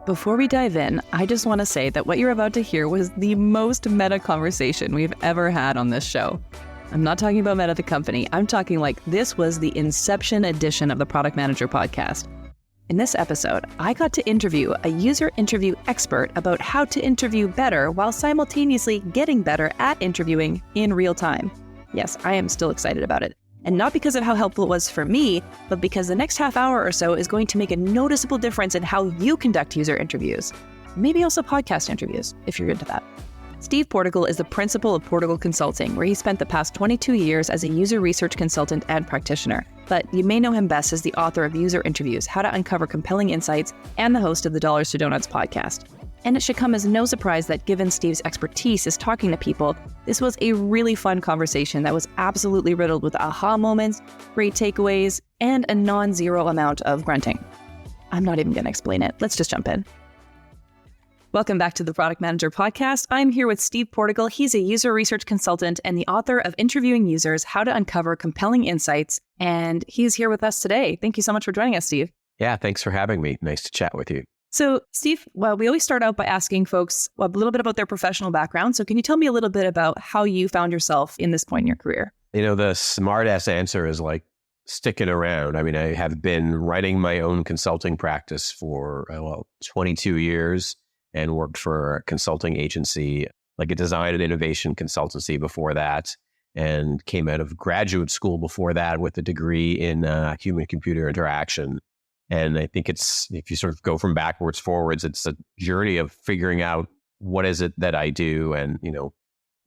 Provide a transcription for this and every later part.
Before we dive in, I just want to say that what you're about to hear was the most meta conversation we've ever had on this show. I'm not talking about Meta the company. I'm talking like this was the Inception edition of the Product Manager podcast. In this episode, I got to interview a user interview expert about how to interview better while simultaneously getting better at interviewing in real time. Yes, I am still excited about it. And not because of how helpful it was for me, but because the next half hour or so is going to make a noticeable difference in how you conduct user interviews. Maybe also podcast interviews, if you're into that. Steve Portigal is the principal of Portigal Consulting, where he spent the past 22 years as a user research consultant and practitioner. But you may know him best as the author of User Interviews, How to Uncover Compelling Insights, and the host of the Dollars to Donuts podcast. And it should come as no surprise that given Steve's expertise is talking to people, this was a really fun conversation that was absolutely riddled with aha moments, great takeaways, and a non-zero amount of grunting. I'm not even going to explain it. Let's just jump in. Welcome back to the Product Manager podcast. I'm here with Steve Portigal. He's a user research consultant and the author of Interviewing Users, How to Uncover Compelling Insights. And he's here with us today. Thank you so much for joining us, Steve. Yeah, thanks for having me. Nice to chat with you. So, Steve, well, we always start out by asking folks a little bit about their professional background. So can you tell me a little bit about how you found yourself in this point in your career? You know, the smart-ass answer is like sticking around. I mean, I have been running my own consulting practice for, 22 years and worked for a consulting agency, like a design and innovation consultancy before that, and came out of graduate school before that with a degree in human-computer interaction. And I think it's, if you sort of go from backwards forwards, it's a journey of figuring out what is it that I do and,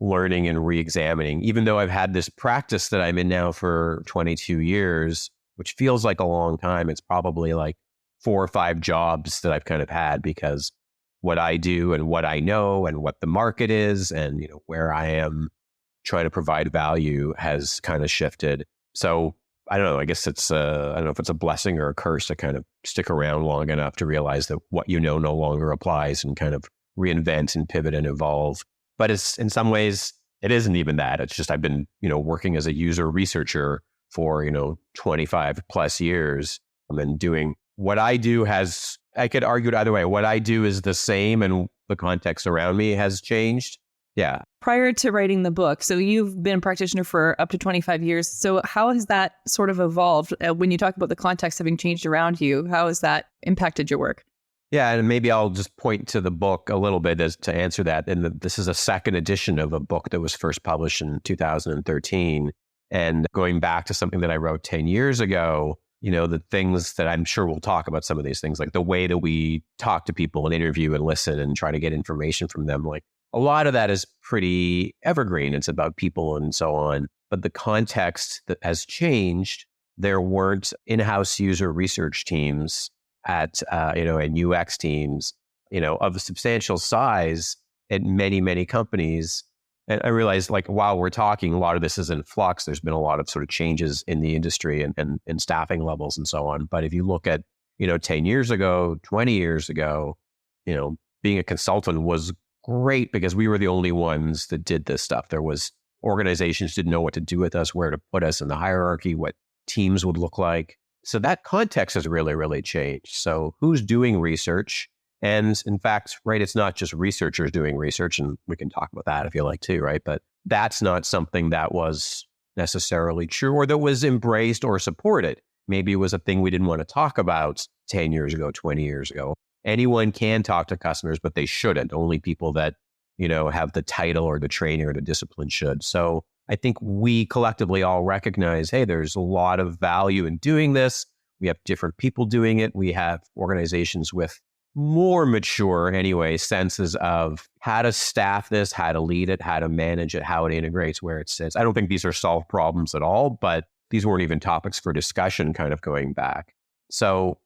learning and re-examining. Even though I've had this practice that I'm in now for 22 years, which feels like a long time, it's probably like 4 or 5 jobs that I've kind of had, because what I do and what I know and what the market is and, where I am trying to provide value has kind of shifted. So I don't know, I guess it's, I don't know if it's a blessing or a curse to kind of stick around long enough to realize that what you know no longer applies and kind of reinvent and pivot and evolve. But it's, in some ways, it isn't even that. It's just I've been, working as a user researcher for, 25 plus years. And doing what I do has, I could argue it either way. What I do is the same and the context around me has changed. Yeah. Prior to writing the book, so you've been a practitioner for up to 25 years. So how has that sort of evolved? When you talk about the context having changed around you, how has that impacted your work? Yeah, and maybe I'll just point to the book a little bit as to answer that. And this is a second edition of a book that was first published in 2013. And going back to something that I wrote 10 years ago, the things that I'm sure we'll talk about, some of these things, like the way that we talk to people and interview and listen and try to get information from them, like a lot of that is pretty evergreen. It's about people and so on. But the context that has changed, there weren't in-house user research teams at, and UX teams, of a substantial size at many, many companies. And I realized, like, while we're talking, a lot of this is in flux. There's been a lot of sort of changes in the industry and staffing levels and so on. But if you look at, 10 years ago, 20 years ago, being a consultant was great because we were the only ones that did this stuff. There was organizations didn't know what to do with us, where to put us in the hierarchy, what teams would look like. So that context has really, really changed. So who's doing research? And in fact, right, it's not just researchers doing research, and we can talk about that if you like too, right? But that's not something that was necessarily true or that was embraced or supported. Maybe it was a thing we didn't want to talk about 10 years ago, 20 years ago. Anyone can talk to customers, but they shouldn't. Only people that, have the title or the training or the discipline should. So I think we collectively all recognize, hey, there's a lot of value in doing this. We have different people doing it. We have organizations with more mature, senses of how to staff this, how to lead it, how to manage it, how it integrates, where it sits. I don't think these are solved problems at all, but these weren't even topics for discussion kind of going back. So,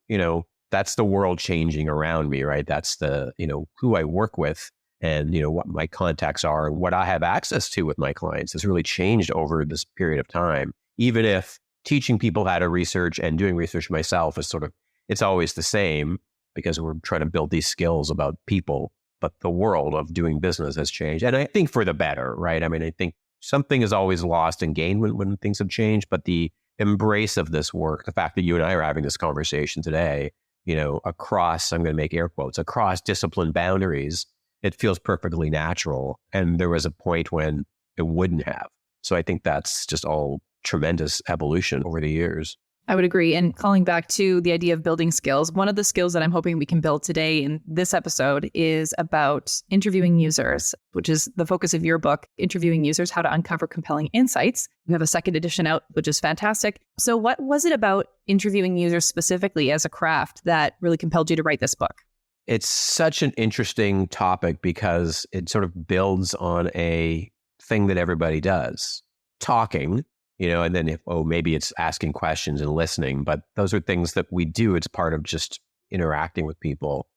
that's the world changing around me, right? That's the, who I work with and, what my contacts are and what I have access to with my clients has really changed over this period of time. Even if teaching people how to research and doing research myself is sort of, it's always the same because we're trying to build these skills about people, but the world of doing business has changed. And I think for the better, right? I mean, I think something is always lost and gained when things have changed, but the embrace of this work, the fact that you and I are having this conversation today, across, I'm going to make air quotes, across discipline boundaries, it feels perfectly natural. And there was a point when it wouldn't have. So I think that's just all tremendous evolution over the years. I would agree. And calling back to the idea of building skills, one of the skills that I'm hoping we can build today in this episode is about interviewing users, which is the focus of your book, Interviewing Users, How to Uncover Compelling Insights. We have a second edition out, which is fantastic. So what was it about interviewing users specifically as a craft that really compelled you to write this book? It's such an interesting topic because it sort of builds on a thing that everybody does, talking. And then maybe it's asking questions and listening, but those are things that we do. It's part of just interacting with people.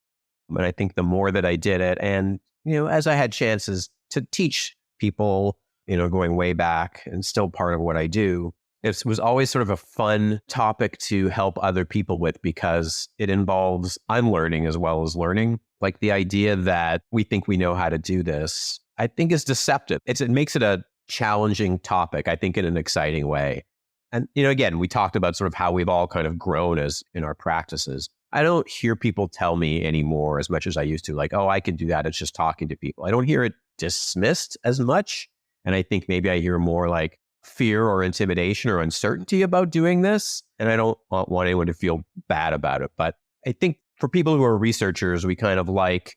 And I think the more that I did it, and, as I had chances to teach people, going way back and still part of what I do, it was always sort of a fun topic to help other people with because it involves unlearning as well as learning. Like the idea that we think we know how to do this, I think is deceptive. It makes it a challenging topic, I think, in an exciting way. And, again, we talked about sort of how we've all kind of grown as in our practices. I don't hear people tell me anymore as much as I used to, like, oh, I can do that. It's just talking to people. I don't hear it dismissed as much. And I think maybe I hear more like fear or intimidation or uncertainty about doing this. And I don't want anyone to feel bad about it. But I think for people who are researchers, we kind of like,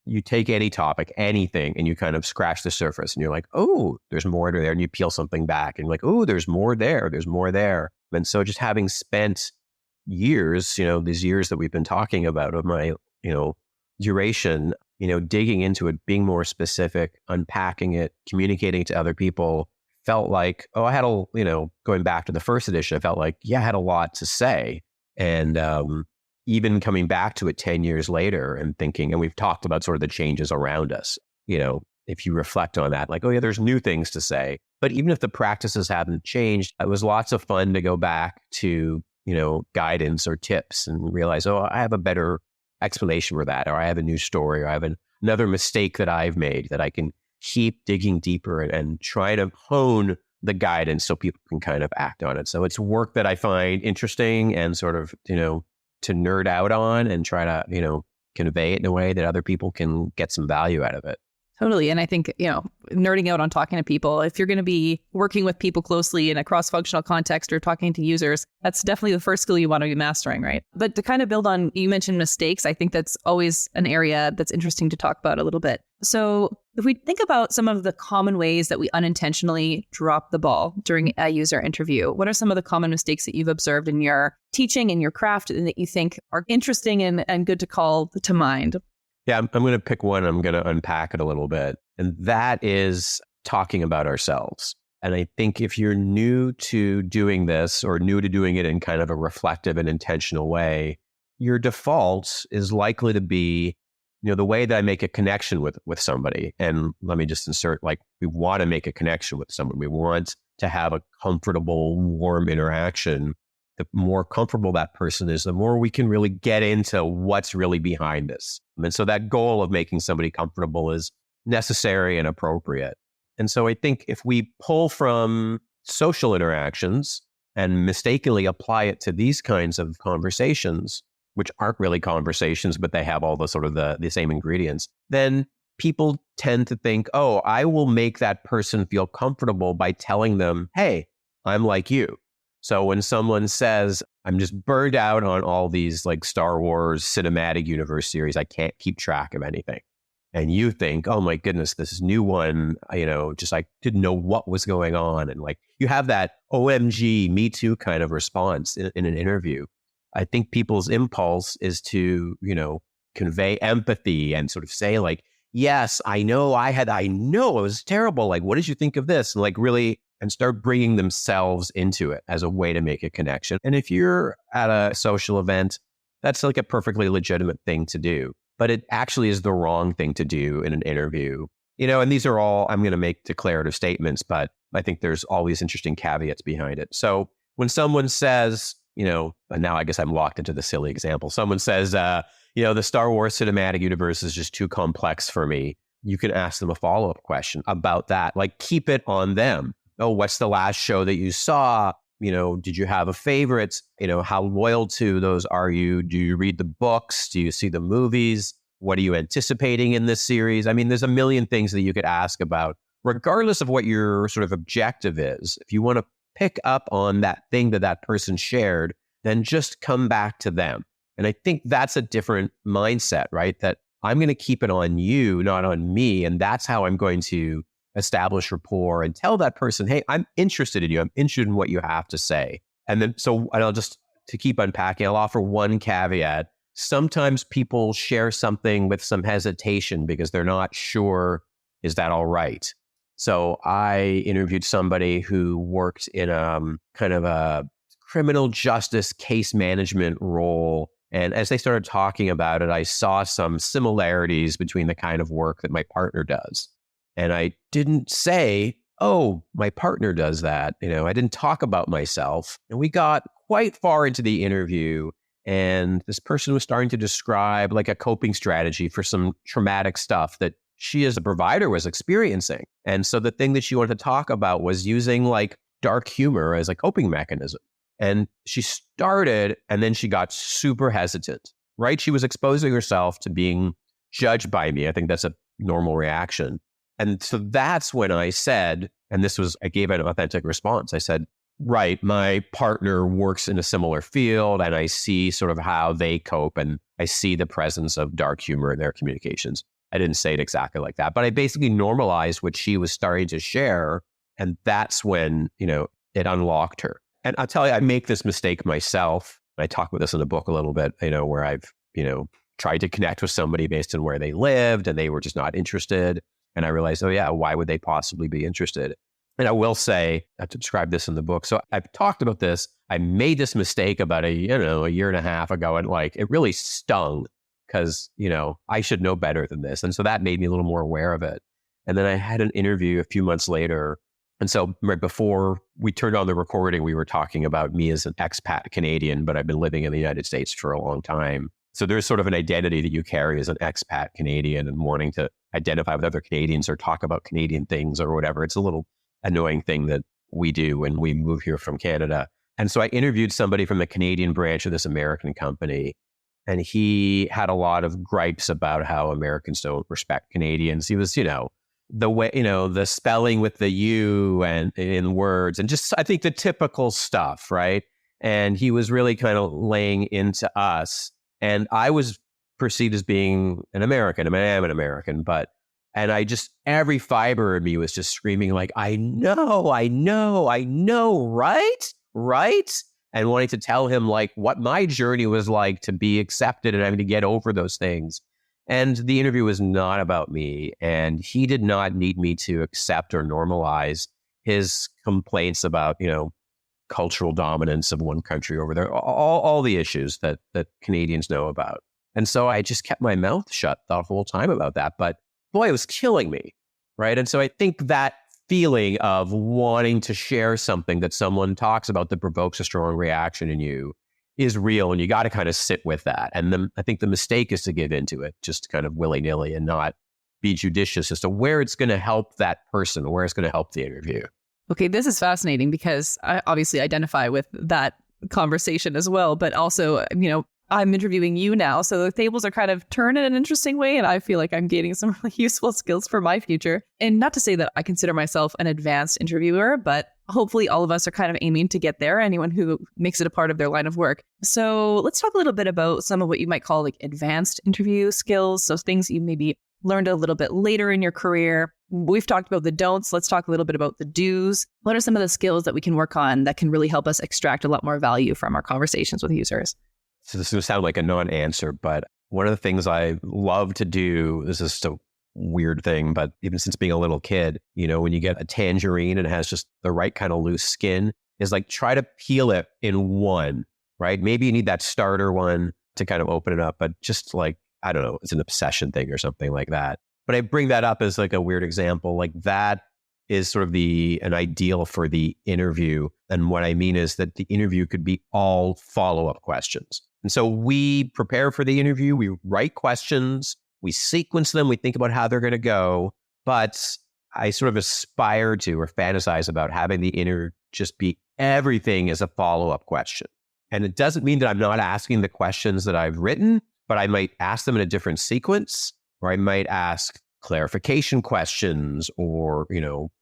you take any topic, anything, and you kind of scratch the surface and you're like, oh, there's more there. And you peel something back and you're like, oh, there's more there. There's more there. And so just having spent years, these years that we've been talking about of my, duration, digging into it, being more specific, unpacking it, communicating to other people, felt like, I had going back to the first edition, I felt like, I had a lot to say. And, even coming back to it 10 years later and thinking, and we've talked about sort of the changes around us, if you reflect on that, like, there's new things to say. But even if the practices haven't changed, it was lots of fun to go back to, guidance or tips and realize, I have a better explanation for that, or I have a new story, or I have another mistake that I've made that I can keep digging deeper and try to hone the guidance so people can kind of act on it. So it's work that I find interesting and sort of, to nerd out on and try to, convey it in a way that other people can get some value out of it. Totally. And I think, nerding out on talking to people, if you're going to be working with people closely in a cross-functional context or talking to users, that's definitely the first skill you want to be mastering, right? But to kind of build on, you mentioned mistakes. I think that's always an area that's interesting to talk about a little bit. So if we think about some of the common ways that we unintentionally drop the ball during a user interview, what are some of the common mistakes that you've observed in your teaching and your craft and that you think are interesting and good to call to mind? Yeah, I'm going to pick one. I'm going to unpack it a little bit. And that is talking about ourselves. And I think if you're new to doing this or new to doing it in kind of a reflective and intentional way, your default is likely to be, the way that I make a connection with somebody. And let me just insert, like, we want to make a connection with someone. We want to have a comfortable, warm interaction. The more comfortable that person is, the more we can really get into what's really behind this. And so that goal of making somebody comfortable is necessary and appropriate. And so I think if we pull from social interactions and mistakenly apply it to these kinds of conversations, which aren't really conversations, but they have all the sort of the same ingredients, then people tend to think, I will make that person feel comfortable by telling them, hey, I'm like you. So when someone says, I'm just burned out on all these like Star Wars cinematic universe series, I can't keep track of anything. And you think, oh my goodness, this new one, just I didn't know what was going on. And like you have that OMG, me too kind of response in an interview. I think people's impulse is to, convey empathy and sort of say like, yes, I know it was terrible. Like, what did you think of this? And like really, and start bringing themselves into it as a way to make a connection. And if you're at a social event, that's like a perfectly legitimate thing to do, but it actually is the wrong thing to do in an interview. And these are all, I'm going to make declarative statements, but I think there's all these interesting caveats behind it. So when someone says, and now I guess I'm locked into the silly example. Someone says, the Star Wars cinematic universe is just too complex for me. You can ask them a follow-up question about that. Like keep it on them. Oh, what's the last show that you saw? did you have a favorite? How loyal to those are you? Do you read the books? Do you see the movies? What are you anticipating in this series? I mean, there's a million things that you could ask about, regardless of what your sort of objective is. If you want to pick up on that thing that person shared, then just come back to them. And I think that's a different mindset, right? That I'm going to keep it on you, not on me. And that's how I'm going to establish rapport and tell that person, hey, I'm interested in you. I'm interested in what you have to say. And I'll just, to keep unpacking, I'll offer one caveat. Sometimes people share something with some hesitation because they're not sure, is that all right? So I interviewed somebody who worked in kind of a criminal justice case management role. And as they started talking about it, I saw some similarities between the kind of work that my partner does. And I didn't say, oh, my partner does that. I didn't talk about myself. And we got quite far into the interview. And this person was starting to describe like a coping strategy for some traumatic stuff that she as a provider was experiencing. And so the thing that she wanted to talk about was using like dark humor as a coping mechanism. And she started, and then she got super hesitant, right? She was exposing herself to being judged by me. I think that's a normal reaction. And so that's when I said, and I gave an authentic response. I said, right, my partner works in a similar field, and I see sort of how they cope, and I see the presence of dark humor in their communications. I didn't say it exactly like that, but I basically normalized what she was starting to share. And that's when, it unlocked her. And I'll tell you, I make this mistake myself. I talk about this in the book a little bit, where I've, tried to connect with somebody based on where they lived and they were just not interested. And I realized, oh yeah, why would they possibly be interested? And I will say, I describe this in the book. So I've talked about this. I made this mistake about a year and a half ago, and like it really stung because, I should know better than this. And so that made me a little more aware of it. And then I had an interview a few months later. And so right before we turned on the recording, we were talking about me as an expat Canadian, but I've been living in the United States for a long time. So there's sort of an identity that you carry as an expat Canadian and wanting to identify with other Canadians or talk about Canadian things or whatever. It's a little annoying thing that we do when we move here from Canada. And so I interviewed somebody from the Canadian branch of this American company, and he had a lot of gripes about how Americans don't respect Canadians. He was, the way, the spelling with the U and in words, and just, I think the typical stuff, right? And he was really kind of laying into us. And I was perceived as being an American. I mean, I am an American, and every fiber of me was just screaming like, I know, right? And wanting to tell him like what my journey was like to be accepted and having to get over those things. And the interview was not about me. And he did not need me to accept or normalize his complaints about, cultural dominance of one country over there, all the issues that Canadians know about. And so I just kept my mouth shut the whole time about that. But boy, it was killing me, right? And so I think that feeling of wanting to share something that someone talks about that provokes a strong reaction in you is real, and you got to kind of sit with that. And then I think the mistake is to give into it just kind of willy-nilly and not be judicious as to where it's going to help that person, where it's going to help the interview. Okay, this is fascinating because I obviously identify with that conversation as well, but also, I'm interviewing you now, so the tables are kind of turned in an interesting way, and I feel like I'm gaining some really useful skills for my future. And not to say that I consider myself an advanced interviewer, but hopefully all of us are kind of aiming to get there, anyone who makes it a part of their line of work. So let's talk a little bit about some of what you might call like advanced interview skills, so things you maybe learned a little bit later in your career. We've talked about the don'ts. Let's talk a little bit about the do's. What are some of the skills that we can work on that can really help us extract a lot more value from our conversations with users? So this is going to sound like a non-answer, but one of the things I love to do, this is just a weird thing, but even since being a little kid, when you get a tangerine and it has just the right kind of loose skin, is like try to peel it in one, right? Maybe you need that starter one to kind of open it up, but just like, I don't know, it's an obsession thing or something like that. But I bring that up as like a weird example. Like that is sort of an ideal for the interview. And what I mean is that the interview could be all follow-up questions. And so we prepare for the interview, we write questions, we sequence them, we think about how they're going to go. But I sort of aspire to or fantasize about having the interview just be everything is a follow-up question. And it doesn't mean that I'm not asking the questions that I've written, but I might ask them in a different sequence, or I might ask clarification questions, or,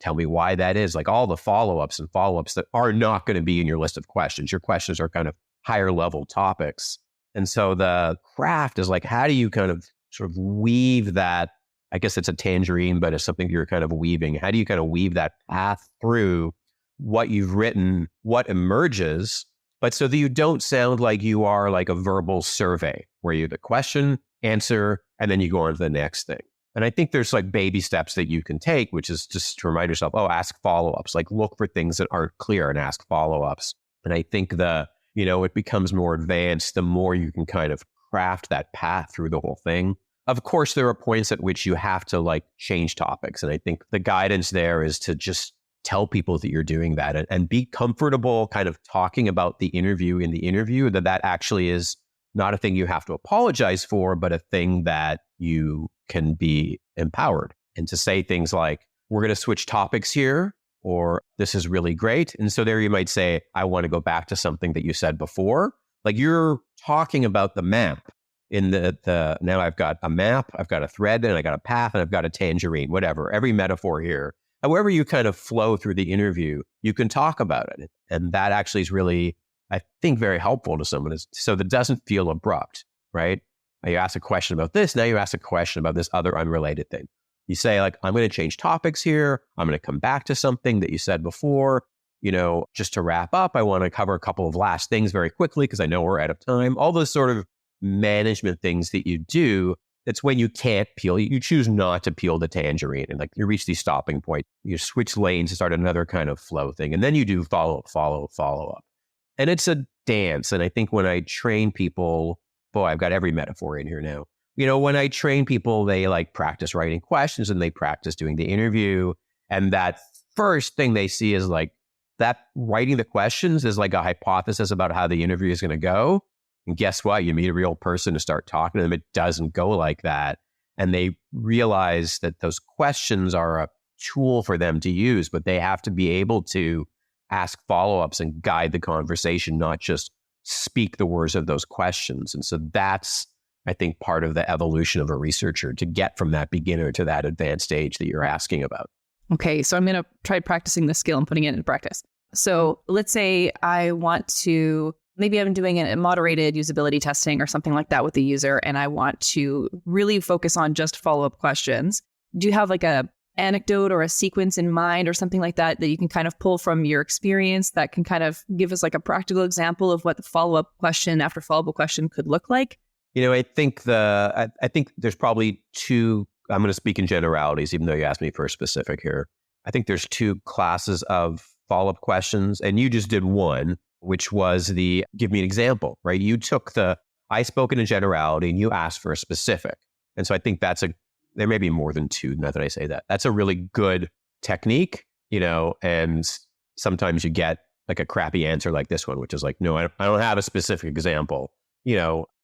tell me why that is, like all the follow-ups that are not going to be in your list of questions. Your questions are kind of higher level topics. And so the craft is like, how do you kind of sort of weave that? I guess it's a tangerine, but it's something you're kind of weaving. How do you kind of weave that path through what you've written, what emerges, but so that you don't sound like you are like a verbal survey where you the question, answer, and then you go on to the next thing. And I think there's like baby steps that you can take, which is just to remind yourself, ask follow-ups, like look for things that aren't clear and ask follow-ups. And I think it becomes more advanced the more you can kind of craft that path through the whole thing. Of course, there are points at which you have to like change topics. And I think the guidance there is to just tell people that you're doing that and be comfortable kind of talking about the interview in the interview, that actually is not a thing you have to apologize for, but a thing that you can be empowered. And to say things like, we're going to switch topics here, or this is really great. And so there you might say, I want to go back to something that you said before. Like you're talking about the map in the now I've got a map, I've got a thread, and I got a path, and I've got a tangerine, whatever, every metaphor here. However you kind of flow through the interview, you can talk about it. And that actually is really, I think, very helpful to someone, so that it doesn't feel abrupt, right? You ask a question about this, now you ask a question about this other unrelated thing. You say like, I'm going to change topics here. I'm going to come back to something that you said before. Just to wrap up, I want to cover a couple of last things very quickly because I know we're out of time. All those sort of management things that you do, that's when you can't peel. You choose not to peel the tangerine, and like you reach the stopping point. You switch lanes to start another kind of flow thing. And then you do follow up. And it's a dance. And I think when I train people, boy, I've got every metaphor in here now. When I train people, they like practice writing questions and they practice doing the interview. And that first thing they see is like that writing the questions is like a hypothesis about how the interview is going to go. And guess what? You meet a real person to start talking to them. It doesn't go like that. And they realize that those questions are a tool for them to use, but they have to be able to ask follow-ups and guide the conversation, not just speak the words of those questions. And so that's, I think, part of the evolution of a researcher to get from that beginner to that advanced stage that you're asking about. Okay, so I'm going to try practicing this skill and putting it into practice. So let's say I want to, maybe I'm doing a moderated usability testing or something like that with the user, and I want to really focus on just follow-up questions. Do you have like a anecdote or a sequence in mind or something like that you can kind of pull from your experience that can kind of give us like a practical example of what the follow-up question after follow-up question could look like? I think I think there's probably two. I'm going to speak in generalities, even though you asked me for a specific here. I think there's two classes of follow-up questions, and you just did one, which was the give me an example, right? You took I spoke in a generality and you asked for a specific. And so I think there may be more than two now that I say that. That's a really good technique, and sometimes you get like a crappy answer like this one, which is like, no, I don't have a specific example.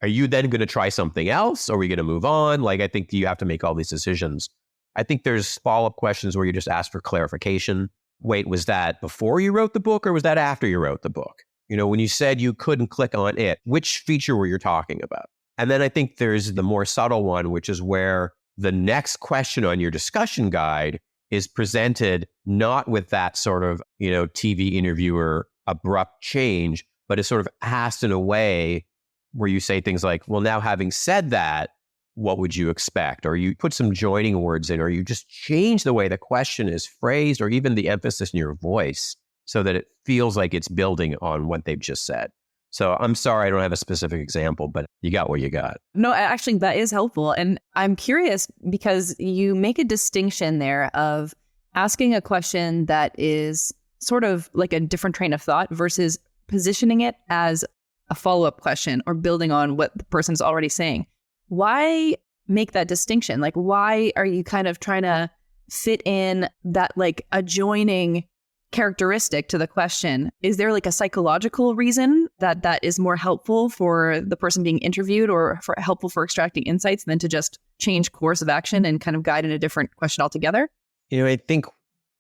Are you then going to try something else? Or are we going to move on? Like, I think you have to make all these decisions. I think there's follow-up questions where you just ask for clarification. Wait, was that before you wrote the book or was that after you wrote the book? When you said you couldn't click on it, which feature were you talking about? And then I think there's the more subtle one, which is where the next question on your discussion guide is presented not with that sort of, TV interviewer abrupt change, but is sort of asked in a way where you say things like, well, now having said that, what would you expect? Or you put some joining words in, or you just change the way the question is phrased, or even the emphasis in your voice so that it feels like it's building on what they've just said. So I'm sorry, I don't have a specific example, but you got what you got. No, actually, that is helpful. And I'm curious because you make a distinction there of asking a question that is sort of like a different train of thought versus positioning it as a follow-up question or building on what the person's already saying. Why make that distinction? Like, why are you kind of trying to fit in that like adjoining characteristic to the question? Is there like a psychological reason that is more helpful for the person being interviewed or helpful for extracting insights than to just change course of action and kind of guide in a different question altogether? I think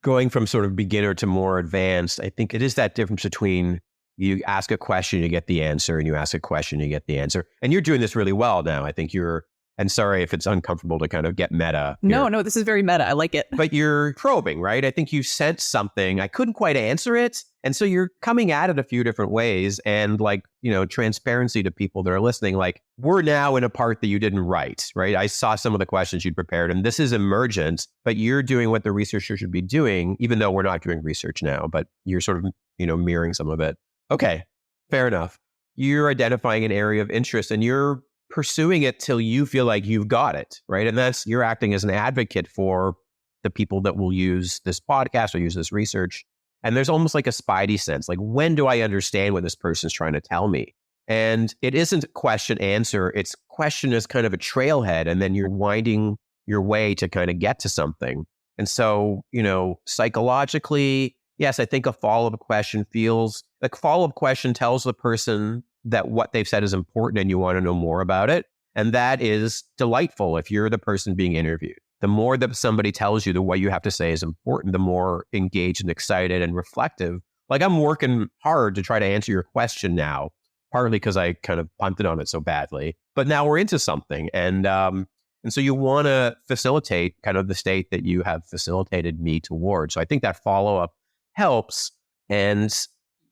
going from sort of beginner to more advanced, I think it is that difference between you ask a question, you get the answer, and you ask a question, you get the answer. And you're doing this really well now. I think and sorry if it's uncomfortable to kind of get meta here. No, this is very meta. I like it. But you're probing, right? I think you sense something. I couldn't quite answer it. And so you're coming at it a few different ways. And like, transparency to people that are listening, like we're now in a part that you didn't write, right? I saw some of the questions you'd prepared and this is emergent, but you're doing what the researcher should be doing, even though we're not doing research now, but you're sort of, mirroring some of it. Okay, fair enough. You're identifying an area of interest and you're pursuing it till you feel like you've got it, right? And you're acting as an advocate for the people that will use this podcast or use this research. And there's almost like a spidey sense, like when do I understand what this person's trying to tell me? And it isn't question answer, it's question as kind of a trailhead, and then you're winding your way to kind of get to something. And so, psychologically, yes, I think a follow-up question feels like follow-up question tells the person that what they've said is important and you want to know more about it. And that is delightful if you're the person being interviewed. The more that somebody tells you that what you have to say is important, the more engaged and excited and reflective. Like I'm working hard to try to answer your question now, partly because I kind of punted on it so badly. But now we're into something. And so you want to facilitate kind of the state that you have facilitated me towards. So I think that follow-up helps. And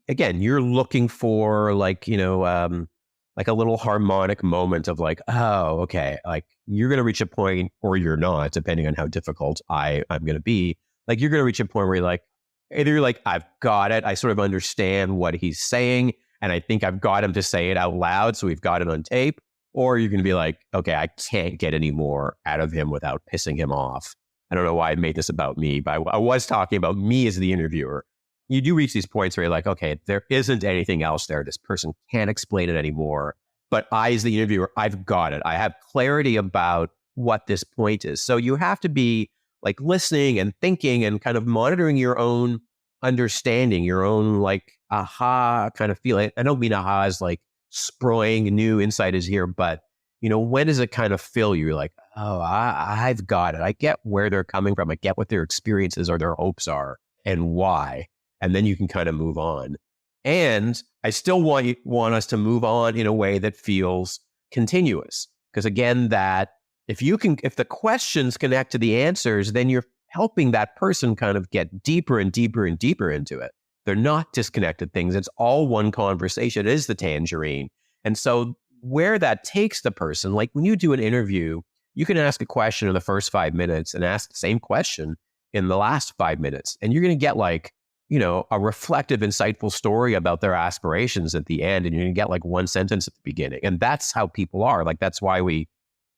again, you're looking for like a little harmonic moment of like, oh, okay, like you're going to reach a point or you're not, depending on how difficult I'm going to be. Like you're going to reach a point where you're like, either you're like, I've got it. I sort of understand what he's saying. And I think I've got him to say it out loud. So we've got it on tape. Or you're going to be like, okay, I can't get any more out of him without pissing him off. I don't know why I made this about me, but I was talking about me as the interviewer. You do reach these points where you're like, okay, there isn't anything else there. This person can't explain it anymore. But I, as the interviewer, I've got it. I have clarity about what this point is. So you have to be like listening and thinking and kind of monitoring your own understanding, your own like aha kind of feeling. I don't mean aha as like spraying new insight is here, but when does it kind of fill you? You're like, oh, I've got it. I get where they're coming from. I get what their experiences or their hopes are and why. And then you can kind of move on. And I still want us to move on in a way that feels continuous. Because again, that if the questions connect to the answers, then you're helping that person kind of get deeper and deeper and deeper into it. They're not disconnected things. It's all one conversation. It is the tangerine. And so where that takes the person, like when you do an interview, you can ask a question in the first 5 minutes and ask the same question in the last 5 minutes. And you're going to get like, a reflective, insightful story about their aspirations at the end. And you're going to get like one sentence at the beginning. And that's how people are. Like, that's why we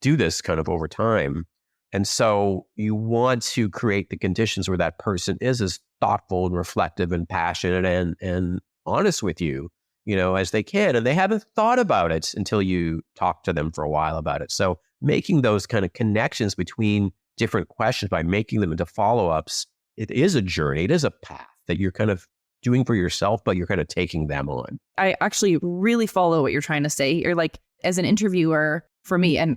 do this kind of over time. And so you want to create the conditions where that person is as thoughtful and reflective and passionate and honest with you, as they can. And they haven't thought about it until you talk to them for a while about it. So making those kind of connections between different questions by making them into follow-ups, it is a journey. It is a path that you're kind of doing for yourself, but you're kind of taking them on. I actually really follow what you're trying to say. You're like, as an interviewer, for me, and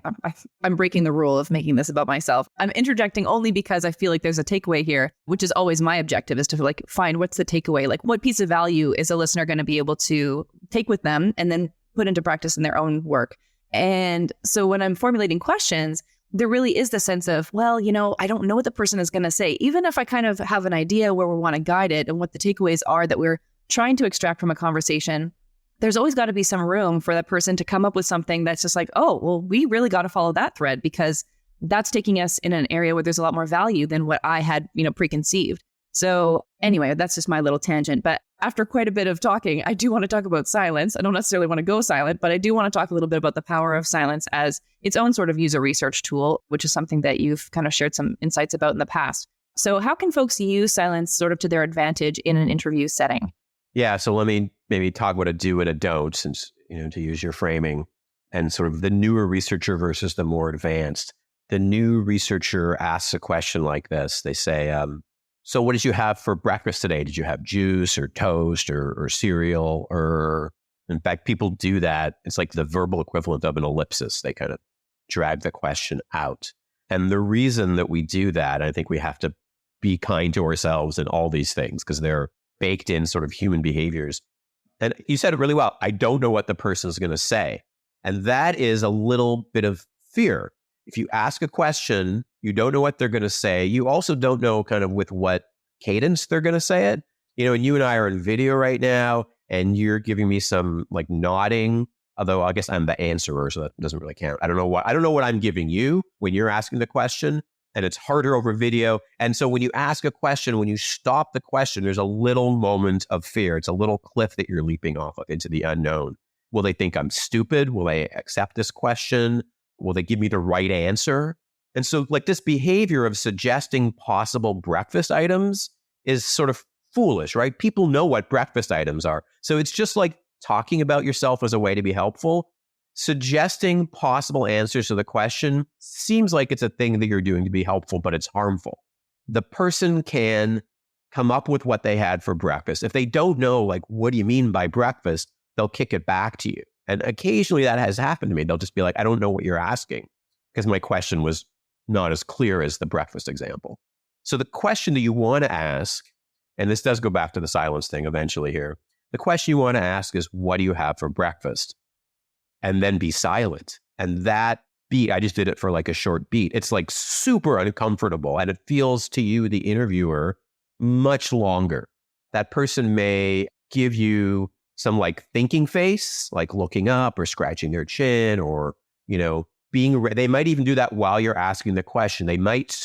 I'm breaking the rule of making this about myself. I'm interjecting only because I feel like there's a takeaway here, which is always my objective, is to like find what's the takeaway, like what piece of value is a listener going to be able to take with them and then put into practice in their own work. And so when I'm formulating questions, there really is the sense of, well, I don't know what the person is going to say. Even if I kind of have an idea where we want to guide it and what the takeaways are that we're trying to extract from a conversation, there's always got to be some room for that person to come up with something that's just like, oh, well, we really got to follow that thread because that's taking us in an area where there's a lot more value than what I had, preconceived. So anyway, that's just my little tangent. But after quite a bit of talking, I do want to talk about silence. I don't necessarily want to go silent, but I do want to talk a little bit about the power of silence as its own sort of user research tool, which is something that you've kind of shared some insights about in the past. So how can folks use silence sort of to their advantage in an interview setting? Yeah, so let me maybe talk about a do and a don't, since, to use your framing, and sort of the newer researcher versus the more advanced. The new researcher asks a question like this. They say, so what did you have for breakfast today? Did you have juice or toast or cereal? Or in fact, people do that. It's like the verbal equivalent of an ellipsis. They kind of drag the question out. And the reason that we do that, I think we have to be kind to ourselves and all these things because they're baked in sort of human behaviors. And you said it really well. I don't know what the person is going to say. And that is a little bit of fear. If you ask a question, you don't know what they're going to say. You also don't know kind of with what cadence they're going to say it. And you and I are in video right now, and you're giving me some like nodding, although I guess I'm the answerer, so that doesn't really count. I don't know what I'm giving you when you're asking the question, and it's harder over video. And so when you ask a question, when you stop the question, there's a little moment of fear. It's a little cliff that you're leaping off of into the unknown. Will they think I'm stupid? Will they accept this question? Will they give me the right answer? And so like this behavior of suggesting possible breakfast items is sort of foolish, right? People know what breakfast items are. So it's just like talking about yourself as a way to be helpful. Suggesting possible answers to the question seems like it's a thing that you're doing to be helpful, but it's harmful. The person can come up with what they had for breakfast. If they don't know, like, what do you mean by breakfast? They'll kick it back to you. And occasionally that has happened to me. They'll just be like, I don't know what you're asking because my question was not as clear as the breakfast example. So the question that you want to ask, and this does go back to the silence thing eventually here, the question you want to ask is, what do you have for breakfast? And then be silent. And that beat, I just did it for like a short beat. It's like super uncomfortable. And it feels to you, the interviewer, much longer. That person may give you some like thinking face, like looking up or scratching their chin or, they might even do that while you're asking the question. They might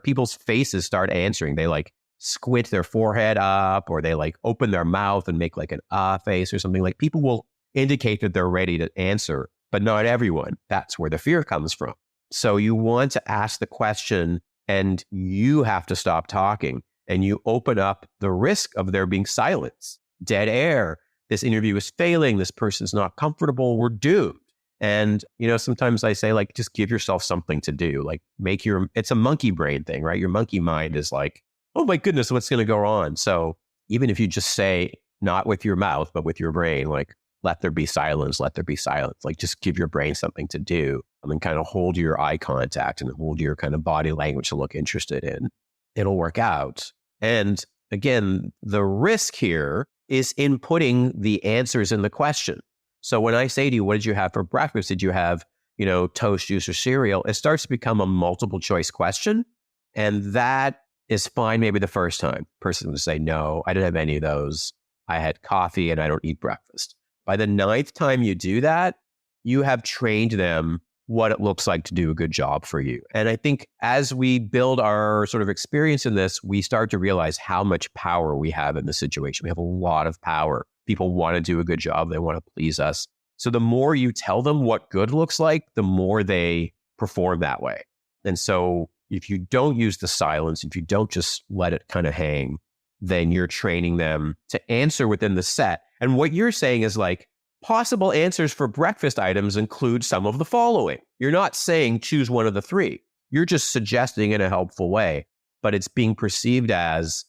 people's faces start answering. They like squint their forehead up, or they like open their mouth and make like an face or something. Like people will indicate that they're ready to answer, but not everyone. That's where the fear comes from. So you want to ask the question and you have to stop talking, and you open up the risk of there being silence, dead air. This interview is failing. This person's not comfortable. We're doomed. And, sometimes I say, like, just give yourself something to do. Like it's a monkey brain thing, right? Your monkey mind is like, oh my goodness, what's going to go on? So even if you just say, not with your mouth, but with your brain, like, let there be silence, let there be silence. Like, just give your brain something to do, and then kind of hold your eye contact and hold your kind of body language to look interested in. It'll work out. And again, the risk here is in putting the answers in the question. So when I say to you, what did you have for breakfast? Did you have, toast, juice, or cereal? It starts to become a multiple choice question. And that is fine maybe the first time. Person will say, no, I didn't have any of those. I had coffee and I don't eat breakfast. By the 9th time you do that, you have trained them what it looks like to do a good job for you. And I think as we build our sort of experience in this, we start to realize how much power we have in the situation. We have a lot of power. People want to do a good job. They want to please us. So the more you tell them what good looks like, the more they perform that way. And so if you don't use the silence, if you don't just let it kind of hang, then you're training them to answer within the set. And what you're saying is like, possible answers for breakfast items include some of the following. You're not saying choose one of the 3. You're just suggesting in a helpful way, but it's being perceived as,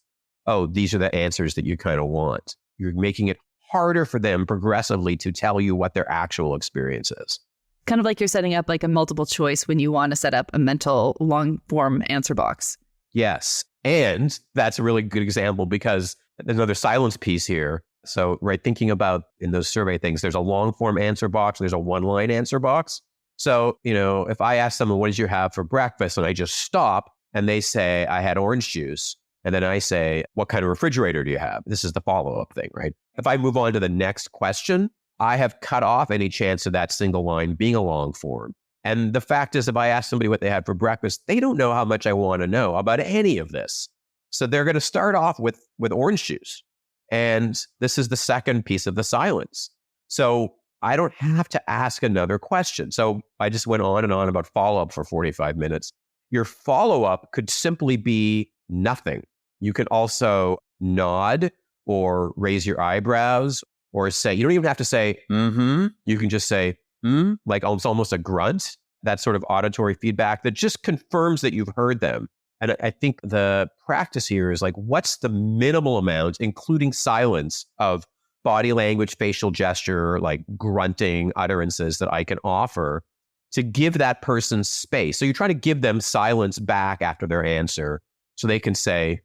oh, these are the answers that you kind of want. You're making it harder for them progressively to tell you what their actual experience is. Kind of like you're setting up like a multiple choice when you want to set up a mental long form answer box. Yes. And that's a really good example because there's another silence piece here. So, right, thinking about in those survey things, there's a long form answer box, and there's a 1-line answer box. So, if I ask someone, what did you have for breakfast? And I just stop and they say, I had orange juice. And then I say, what kind of refrigerator do you have? This is the follow-up thing, right? If I move on to the next question, I have cut off any chance of that single line being a long form. And the fact is, if I ask somebody what they had for breakfast, they don't know how much I want to know about any of this. So they're going to start off with orange juice. And this is the second piece of the silence. So I don't have to ask another question. So I just went on and on about follow-up for 45 minutes. Your follow-up could simply be nothing. You can also nod or raise your eyebrows or say, you don't even have to say, mm-hmm. You can just say, like almost a grunt, that sort of auditory feedback that just confirms that you've heard them. And I think the practice here is like, what's the minimal amount, including silence, of body language, facial gesture, like grunting utterances that I can offer to give that person space. So you're trying to give them silence back after their answer So they can say,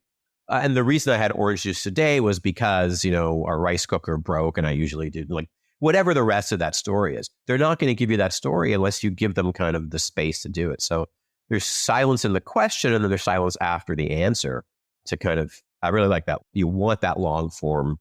and the reason I had orange juice today was because, our rice cooker broke and I usually do, like, whatever the rest of that story is. They're not going to give you that story unless you give them kind of the space to do it. So there's silence in the question and then there's silence after the answer to kind of, I really like that. You want that long form,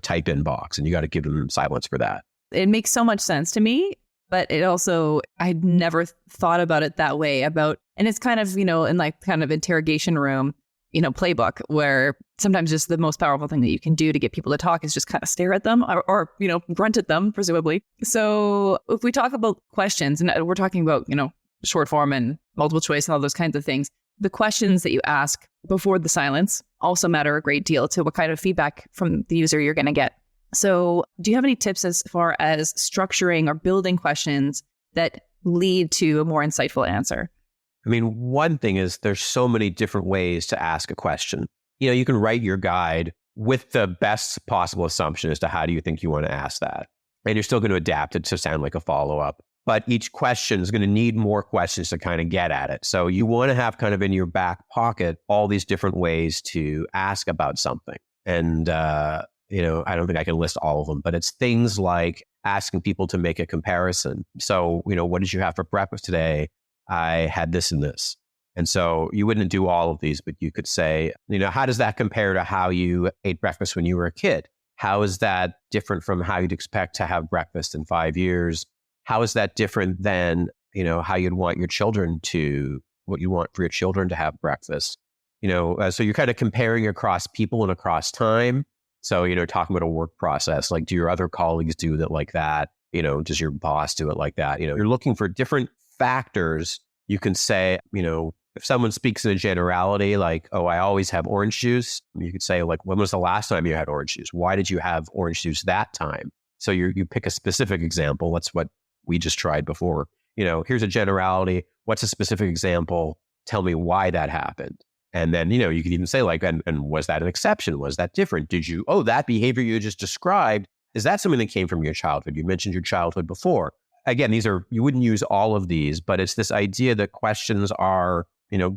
type in box, and you got to give them silence for that. It makes so much sense to me, but it also, I'd never thought about it that way and it's kind of, in like kind of interrogation room, playbook, where sometimes just the most powerful thing that you can do to get people to talk is just kind of stare at them or grunt at them, presumably. So if we talk about questions, and we're talking about, short form and multiple choice and all those kinds of things, the questions that you ask before the silence also matter a great deal to what kind of feedback from the user you're going to get. So do you have any tips as far as structuring or building questions that lead to a more insightful answer? I mean, one thing is there's so many different ways to ask a question. You can write your guide with the best possible assumption as to how do you think you want to ask that. And you're still going to adapt it to sound like a follow-up. But each question is going to need more questions to kind of get at it. So you want to have kind of in your back pocket all these different ways to ask about something. And, I don't think I can list all of them, but it's things like asking people to make a comparison. So, what did you have for breakfast today? I had this and this. And so you wouldn't do all of these, but you could say, how does that compare to how you ate breakfast when you were a kid? How is that different from how you'd expect to have breakfast in 5 years? How is that different than, how you'd want your children what you want for your children to have breakfast? So you're kind of comparing across people and across time. So, talking about a work process, like, do your other colleagues do that like that? Does your boss do it like that? You're looking for different factors. You can say, if someone speaks in a generality, like, oh, I always have orange juice. You could say, like, when was the last time you had orange juice? Why did you have orange juice that time? So you pick a specific example. That's what we just tried before. Here's a generality. What's a specific example? Tell me why that happened. And then, you could even say, like, and was that an exception? Was that different? That behavior you just described, is that something that came from your childhood? You mentioned your childhood before. Again, you wouldn't use all of these, but it's this idea that questions are,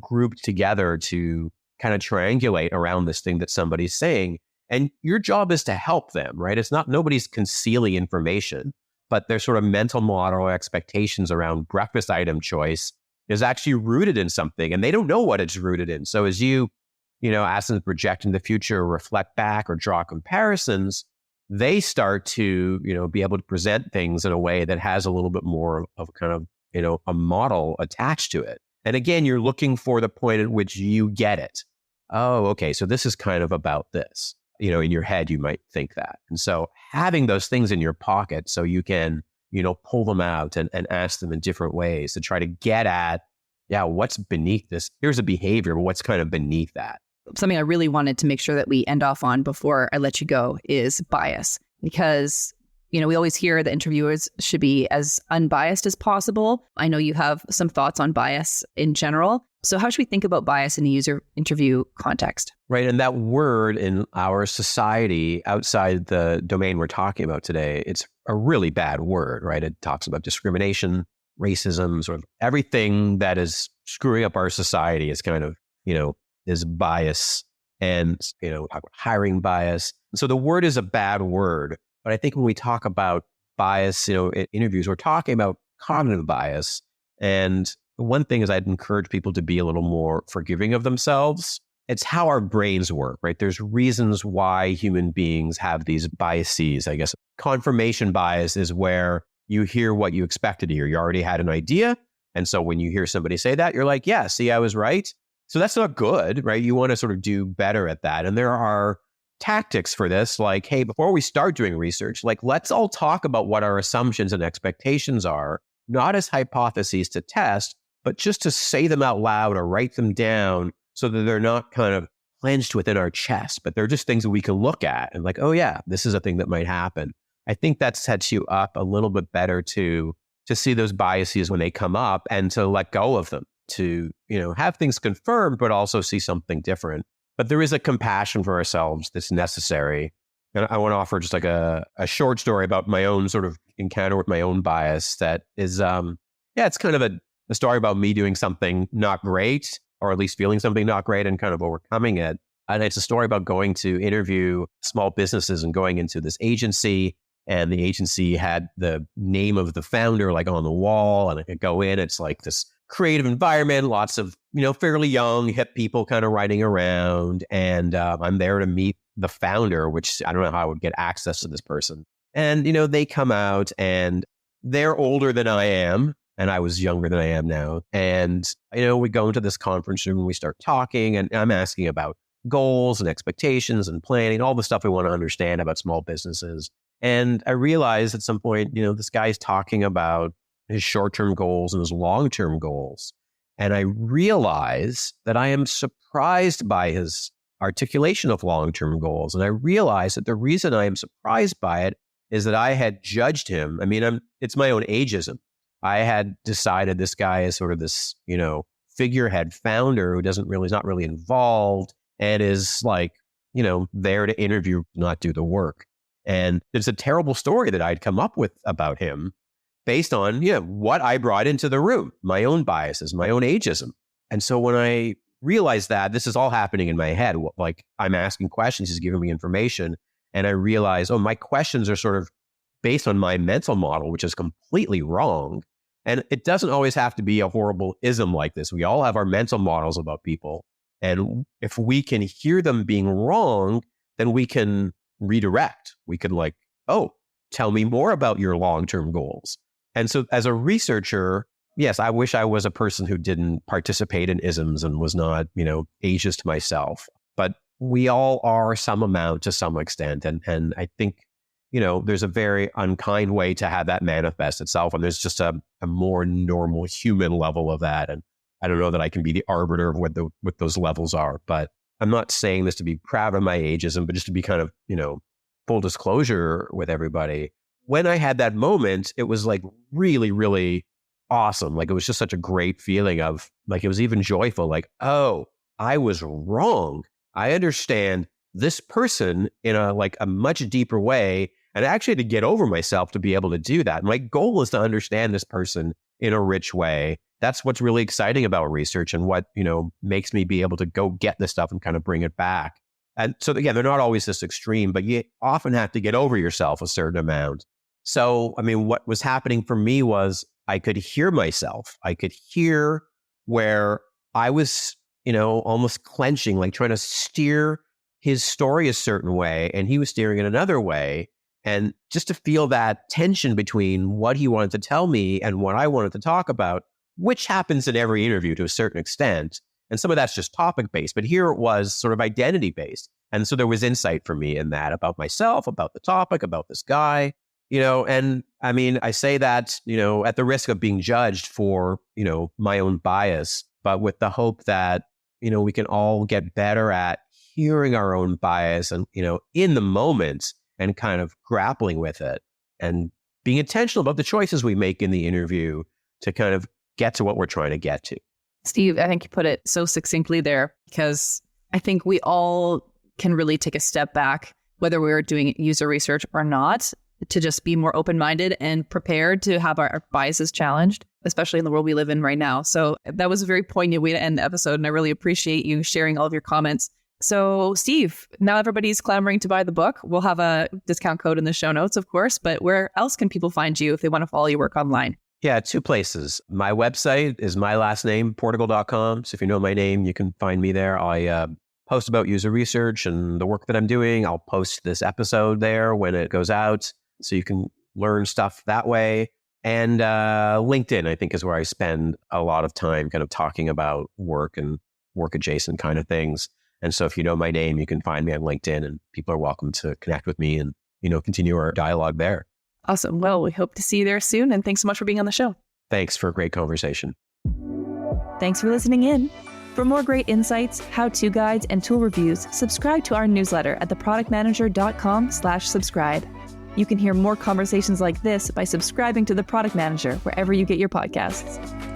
grouped together to kind of triangulate around this thing that somebody's saying. And your job is to help them, right? It's not, nobody's concealing information, but their sort of mental model or expectations around breakfast item choice is actually rooted in something, and they don't know what it's rooted in. So as you ask them to project in the future, or reflect back, or draw comparisons, they start to, be able to present things in a way that has a little bit more of kind of, a model attached to it. And again, you're looking for the point at which you get it. Oh, okay, so this is kind of about this. In your head, you might think that. And so having those things in your pocket so you can, pull them out and ask them in different ways to try to get at, what's beneath this? Here's a behavior, but what's kind of beneath that? Something I really wanted to make sure that we end off on before I let you go is bias, because we always hear that interviewers should be as unbiased as possible. I know you have some thoughts on bias in general. So how should we think about bias in a user interview context? Right. And that word in our society outside the domain we're talking about today, it's a really bad word, right? It talks about discrimination, racism, sort of everything that is screwing up our society is kind of, is bias, and, talk about hiring bias. So the word is a bad word. But I think when we talk about bias, in interviews, we're talking about cognitive bias. And one thing is I'd encourage people to be a little more forgiving of themselves. It's how our brains work, right? There's reasons why human beings have these biases. I guess confirmation bias is where you hear what you expected to hear. You already had an idea. And so when you hear somebody say that, you're like, yeah, see, I was right. So that's not good, right? You want to sort of do better at that. And there are tactics for this, like, hey, before we start doing research, like, let's all talk about what our assumptions and expectations are, not as hypotheses to test, but just to say them out loud or write them down so that they're not kind of clenched within our chest, but they're just things that we can look at and like, oh yeah, this is a thing that might happen. I think that sets you up a little bit better to see those biases when they come up and to let go of them, to, have things confirmed, but also see something different. But there is a compassion for ourselves that's necessary. And I want to offer just like a short story about my own sort of encounter with my own bias that is, it's kind of a story about me doing something not great. or at least feeling something not great and kind of overcoming it. And it's a story about going to interview small businesses and going into this agency. And the agency had the name of the founder like on the wall. And I could go in, it's like this creative environment, lots of, fairly young, hip people kind of riding around. And I'm there to meet the founder, which I don't know how I would get access to this person. And, they come out and they're older than I am. And I was younger than I am now. And, we go into this conference room and we start talking, and I'm asking about goals and expectations and planning, all the stuff we want to understand about small businesses. And I realized at some point, this guy's talking about his short-term goals and his long-term goals. And I realize that I am surprised by his articulation of long-term goals. And I realize that the reason I am surprised by it is that I had judged him. It's my own ageism. I had decided this guy is sort of this, figurehead founder who is not really involved and is like, there to interview, not do the work. And it's a terrible story that I'd come up with about him based on, what I brought into the room, my own biases, my own ageism. And so when I realized that this is all happening in my head, like I'm asking questions, he's giving me information. And I realize, my questions are sort of based on my mental model, which is completely wrong. And it doesn't always have to be a horrible ism like this. We all have our mental models about people. And if we can hear them being wrong, then we can redirect. We can tell me more about your long-term goals. And so as a researcher, yes, I wish I was a person who didn't participate in isms and was not, ageist myself. But we all are some amount to some extent. And I think, there's a very unkind way to have that manifest itself. And there's just a more normal human level of that. And I don't know that I can be the arbiter of what those levels are. But I'm not saying this to be proud of my ageism, but just to be kind of, full disclosure with everybody. When I had that moment, it was like really, really awesome. Like it was just such a great feeling of like, it was even joyful. Like, oh, I was wrong. I understand this person in a much deeper way. And actually to get over myself to be able to do that. My goal is to understand this person in a rich way. That's what's really exciting about research and what, makes me be able to go get this stuff and kind of bring it back. And so again, they're not always this extreme, but you often have to get over yourself a certain amount. So, what was happening for me was I could hear myself. I could hear where I was, almost clenching, like trying to steer his story a certain way, and he was steering it another way. And just to feel that tension between what he wanted to tell me and what I wanted to talk about, which happens in every interview to a certain extent. And some of that's just topic-based, but here it was sort of identity-based. And so there was insight for me in that about myself, about the topic, about this guy, and I say that, at the risk of being judged for, my own bias, but with the hope that, we can all get better at hearing our own bias and, in the moment and kind of grappling with it and being intentional about the choices we make in the interview to kind of get to what we're trying to get to. Steve, I think you put it so succinctly there, because I think we all can really take a step back, whether we're doing user research or not, to just be more open-minded and prepared to have our biases challenged, especially in the world we live in right now. So that was a very poignant way to end the episode, and I really appreciate you sharing all of your comments. So Steve, now everybody's clamoring to buy the book. We'll have a discount code in the show notes, of course, but where else can people find you if they want to follow your work online? Yeah, 2 places. My website is my last name, portigal.com. So if you know my name, you can find me there. I post about user research and the work that I'm doing. I'll post this episode there when it goes out, so you can learn stuff that way. And LinkedIn, I think, is where I spend a lot of time kind of talking about work and work adjacent kind of things. And so if you know my name, you can find me on LinkedIn, and people are welcome to connect with me and, continue our dialogue there. Awesome. Well, we hope to see you there soon. And thanks so much for being on the show. Thanks for a great conversation. Thanks for listening in. For more great insights, how-to guides, and tool reviews, subscribe to our newsletter at theproductmanager.com/subscribe. You can hear more conversations like this by subscribing to The Product Manager wherever you get your podcasts.